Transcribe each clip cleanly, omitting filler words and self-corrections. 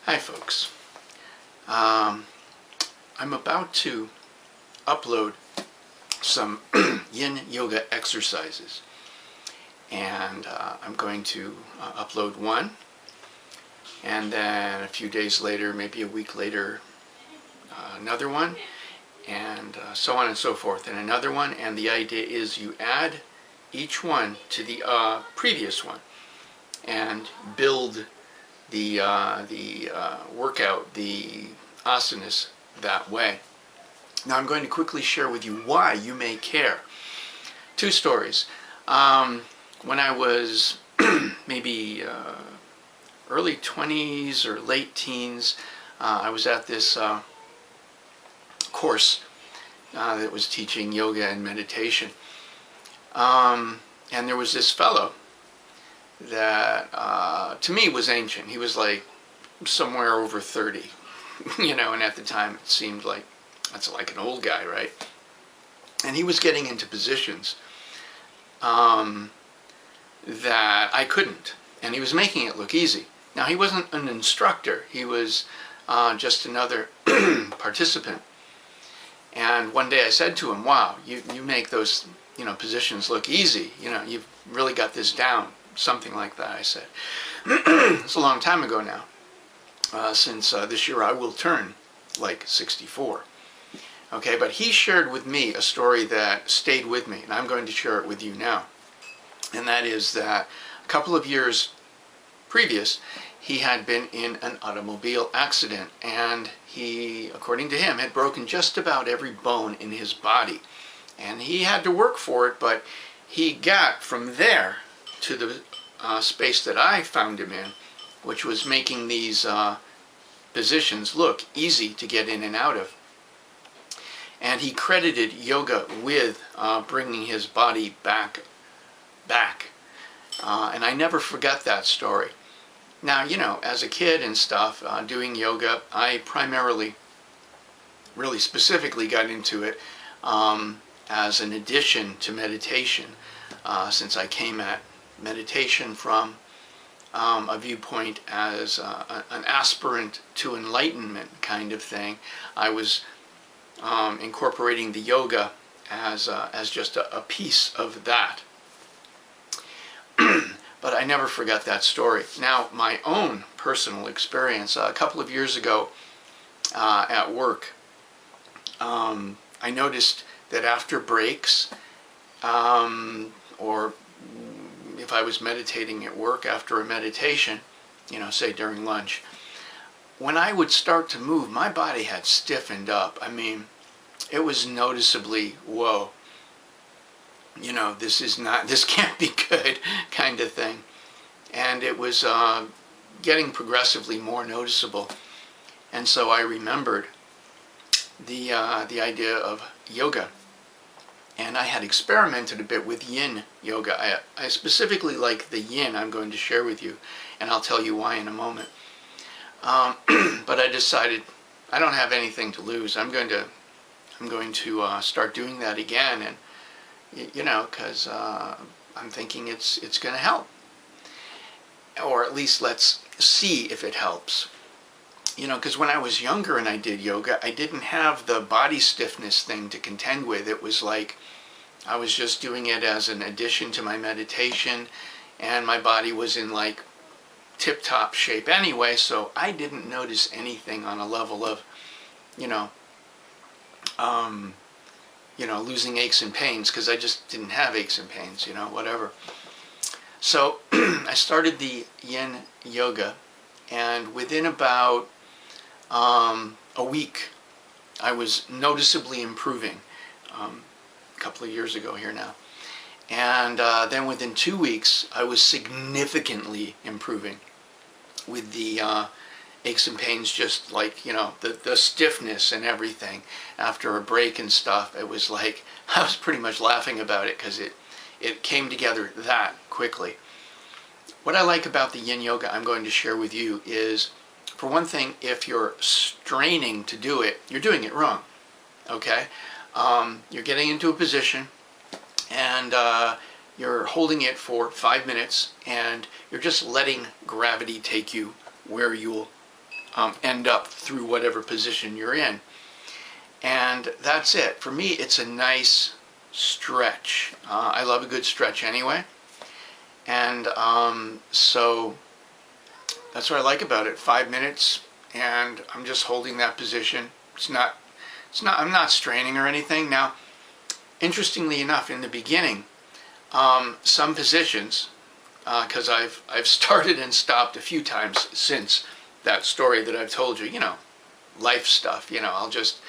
Hi folks. I'm about to upload some yin yoga exercises, and I'm going to upload one, and then a few days later, maybe a week later, another one, and so on and so forth, and another one. And the idea is you add each one to the previous one and build the workout, the asanas, that way. Now I'm going to quickly share with you why you may care. Two stories. When I was maybe early 20s or late teens, I was at this course that was teaching yoga and meditation. And there was this fellow that to me was ancient. He was like somewhere over 30, and at the time it seemed like that's like an old guy, right? And he was getting into positions that I couldn't, and he was making it look easy. Now, he wasn't an instructor. He was just another participant. And one day I said to him, wow, you make those positions look easy. You've really got this down. Something like that, I said. It's a long time ago now, since this year I will turn like 64. Okay, but he shared with me a story that stayed with me, and I'm going to share it with you now. And that is that a couple of years previous, he had been in an automobile accident, and he, according to him, had broken just about every bone in his body. And he had to work for it, but he got from there to the space that I found him in, which was making these positions look easy to get in and out of. And he credited yoga with bringing his body back. And I never forgot that story. Now, as a kid and stuff, doing yoga, I primarily, really specifically got into it as an addition to meditation, since I came at meditation from a viewpoint as an aspirant to enlightenment kind of thing. I was incorporating the yoga as just a piece of that. But I never forgot that story. Now, my own personal experience, a couple of years ago at work, I noticed that after breaks, or if I was meditating at work after a meditation, say during lunch, when I would start to move, my body had stiffened up. I mean, it was noticeably, whoa, this can't be good kind of thing. And it was getting progressively more noticeable. And so I remembered the idea of yoga. And I had experimented a bit with yin yoga. I specifically like the yin I'm going to share with you, and I'll tell you why in a moment. But I decided I don't have anything to lose. I'm going to start doing that again, and because I'm thinking it's going to help, or at least let's see if it helps. Because when I was younger and I did yoga, I didn't have the body stiffness thing to contend with. It was like I was just doing it as an addition to my meditation, and my body was in like tip-top shape anyway, so I didn't notice anything on a level of, losing aches and pains, because I just didn't have aches and pains, whatever. So I started the yin yoga, and within about a week, I was noticeably improving, a couple of years ago here now. And then within 2 weeks, I was significantly improving with the aches and pains, just like, the stiffness and everything after a break and stuff. It was like, I was pretty much laughing about it because it came together that quickly. What I like about the yin yoga I'm going to share with you is, for one thing, if you're straining to do it, you're doing it wrong, okay? You're getting into a position, and you're holding it for 5 minutes, and you're just letting gravity take you where you'll end up through whatever position you're in. And that's it. For me, it's a nice stretch. I love a good stretch anyway. And so that's what I like about it. 5 minutes, and I'm just holding that position. I'm not straining or anything. Now, interestingly enough, in the beginning, some positions, because I've started and stopped a few times since that story that I've told you, life stuff, I'll just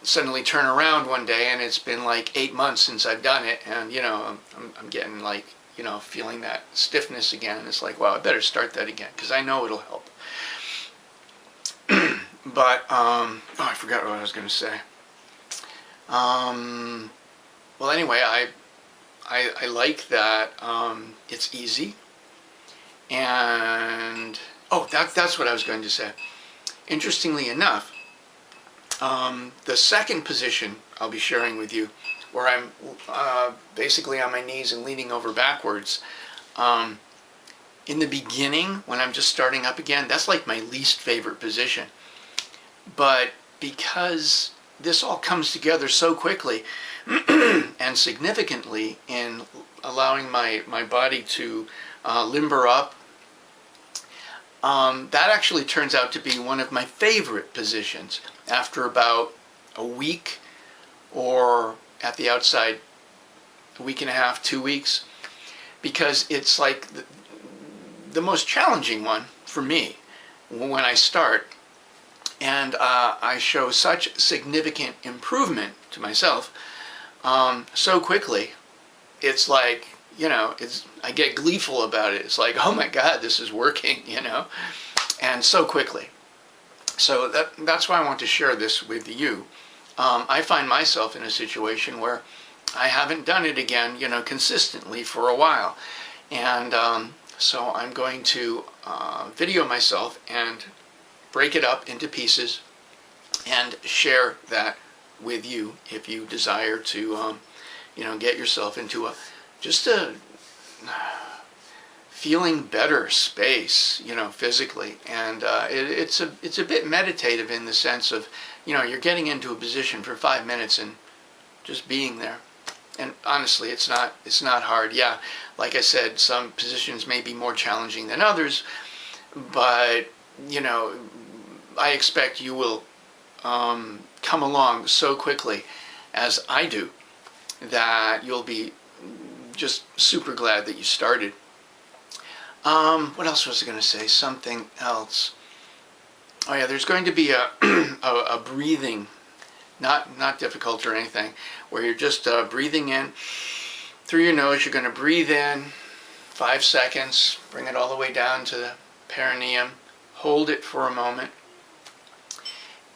suddenly turn around one day and it's been like 8 months since I've done it, and I'm getting like, feeling that stiffness again, and it's like, wow, I better start that again because I know it'll help. But I forgot what I was going to say. Well, anyway, I like that it's easy, and that's what I was going to say. Interestingly enough, the second position I'll be sharing with you, where I'm basically on my knees and leaning over backwards, in the beginning, when I'm just starting up again, that's like my least favorite position. But because this all comes together so quickly and significantly in allowing my body to limber up, that actually turns out to be one of my favorite positions after about a week, or at the outside, a week and a half, 2 weeks, because it's like the most challenging one for me when I start. And I show such significant improvement to myself so quickly. It's like, I get gleeful about it. It's like, oh my God, this is working, and so quickly. So that's why I want to share this with you. I find myself in a situation where I haven't done it again, consistently for a while. And so I'm going to video myself and break it up into pieces and share that with you if you desire to, get yourself into just a feeling better space, physically. And it's a bit meditative in the sense of, you're getting into a position for 5 minutes and just being there. And honestly, it's not hard. Yeah, like I said, some positions may be more challenging than others, but I expect you will come along so quickly, as I do, that you'll be just super glad that you started. What else was I going to say? Something else. Oh yeah, there's going to be a breathing, not difficult or anything, where you're just breathing in through your nose. You're going to breathe in 5 seconds, bring it all the way down to the perineum, hold it for a moment,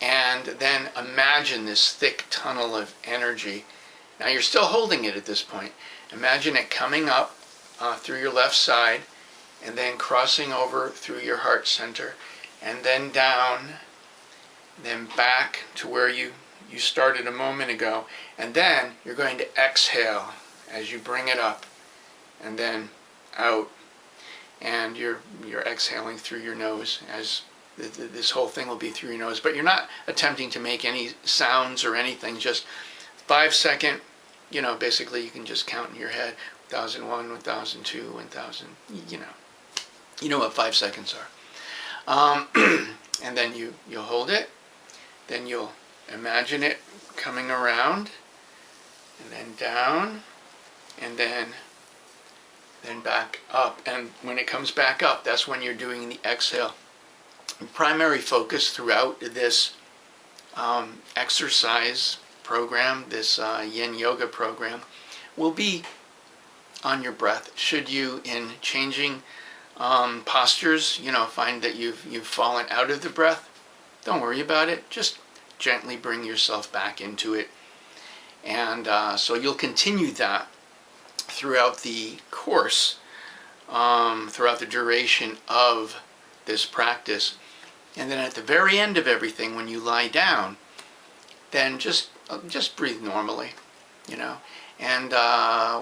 and then imagine this thick tunnel of energy. Now you're still holding it at this point. Imagine it coming up through your left side, and then crossing over through your heart center, and then down, then back to where you started a moment ago. And then you're going to exhale as you bring it up, and then out. And you're exhaling through your nose, as this whole thing will be through your nose. But you're not attempting to make any sounds or anything, just 5 second, basically you can just count in your head, 1001, 1002, 1000, You know what 5 seconds are. And then you'll hold it, then you'll imagine it coming around, and then down, and then back up. And when it comes back up, that's when you're doing the exhale. The primary focus throughout this exercise program, this yin yoga program, will be on your breath. Should you, in changing postures, find that you've fallen out of the breath, don't worry about it. Just gently bring yourself back into it. And so you'll continue that throughout the course, throughout the duration of this practice. And then at the very end of everything, when you lie down, then just breathe normally, And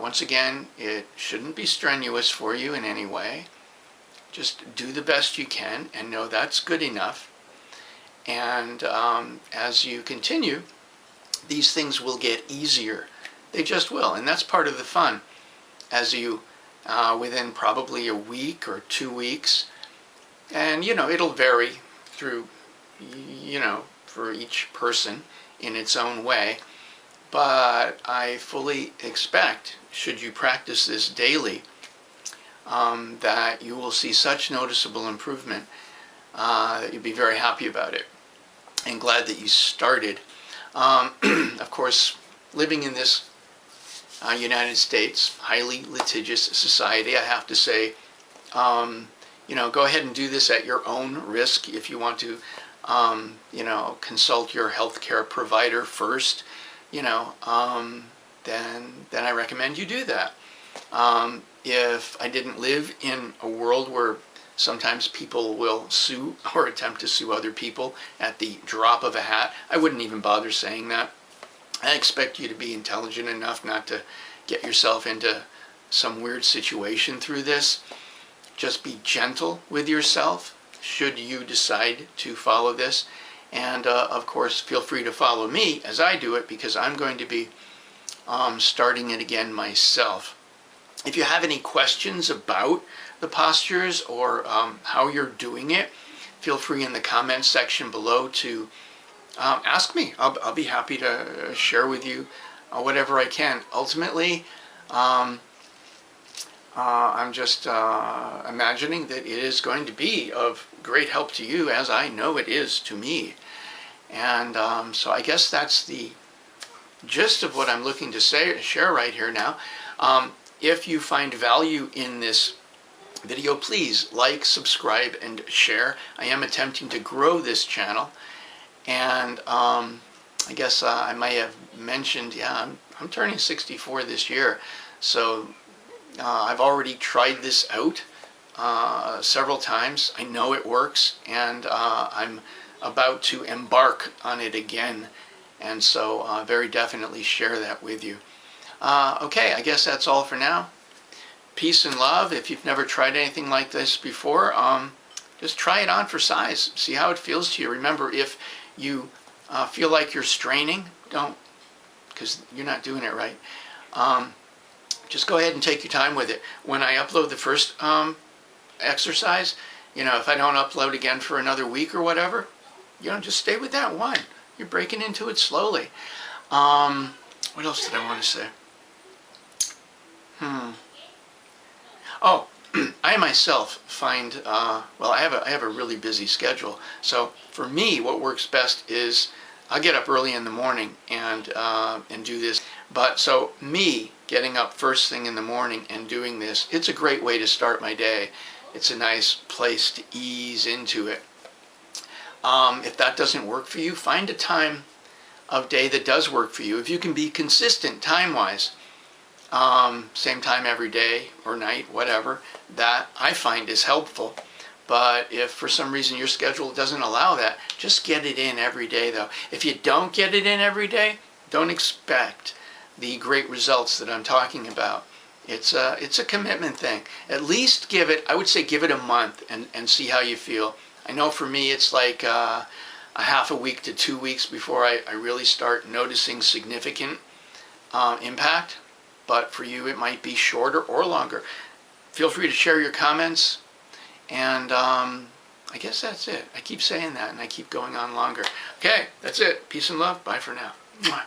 once again, it shouldn't be strenuous for you in any way. Just do the best you can and know that's good enough. And as you continue, these things will get easier. They just will. And that's part of the fun. As you, within probably a week or 2 weeks, and it'll vary through, for each person in its own way. But I fully expect, should you practice this daily, that you will see such noticeable improvement that you'll be very happy about it and glad that you started. Of course, living in this United States, highly litigious society, I have to say, go ahead and do this at your own risk. If you want to, consult your healthcare provider first, then I recommend you do that. If I didn't live in a world where sometimes people will sue or attempt to sue other people at the drop of a hat, I wouldn't even bother saying that. I expect you to be intelligent enough not to get yourself into some weird situation through this. Just be gentle with yourself should you decide to follow this. And of course, feel free to follow me as I do it, because I'm going to be starting it again myself. If you have any questions about the postures or how you're doing it, feel free in the comments section below to ask me. I'll be happy to share with you whatever I can. Ultimately, I'm just imagining that it is going to be of great help to you, as I know it is to me. And so I guess that's the gist of what I'm looking to share right here now. If you find value in this video, please like, subscribe, and share. I am attempting to grow this channel. And I guess I might have mentioned, yeah, I'm turning 64 this year. So I've already tried this out several times. I know it works, and I'm about to embark on it again. And so very definitely share that with you. Okay, I guess that's all for now. Peace and love. If you've never tried anything like this before, just try it on for size. See how it feels to you. Remember, if you feel like you're straining, don't, because you're not doing it right. Just go ahead and take your time with it. When I upload the first exercise, if I don't upload again for another week or whatever, just stay with that one. You're breaking into it slowly. What else did I want to say? Oh, I myself find, well, I have a really busy schedule. So for me, what works best is I'll get up early in the morning and do this. But so me getting up first thing in the morning and doing this, it's a great way to start my day. It's a nice place to ease into it. If that doesn't work for you, find a time of day that does work for you. If you can be consistent time-wise, same time every day or night, whatever, that I find is helpful. But if for some reason your schedule doesn't allow that, just get it in every day though. If you don't get it in every day, don't expect the great results that I'm talking about. It's a commitment thing. At least give it, I would say give it a month and see how you feel. I know for me it's like a half a week to 2 weeks before I really start noticing significant impact. But for you it might be shorter or longer. Feel free to share your comments. And I guess that's it. I keep saying that and I keep going on longer. Okay, that's it. Peace and love. Bye for now. Mwah.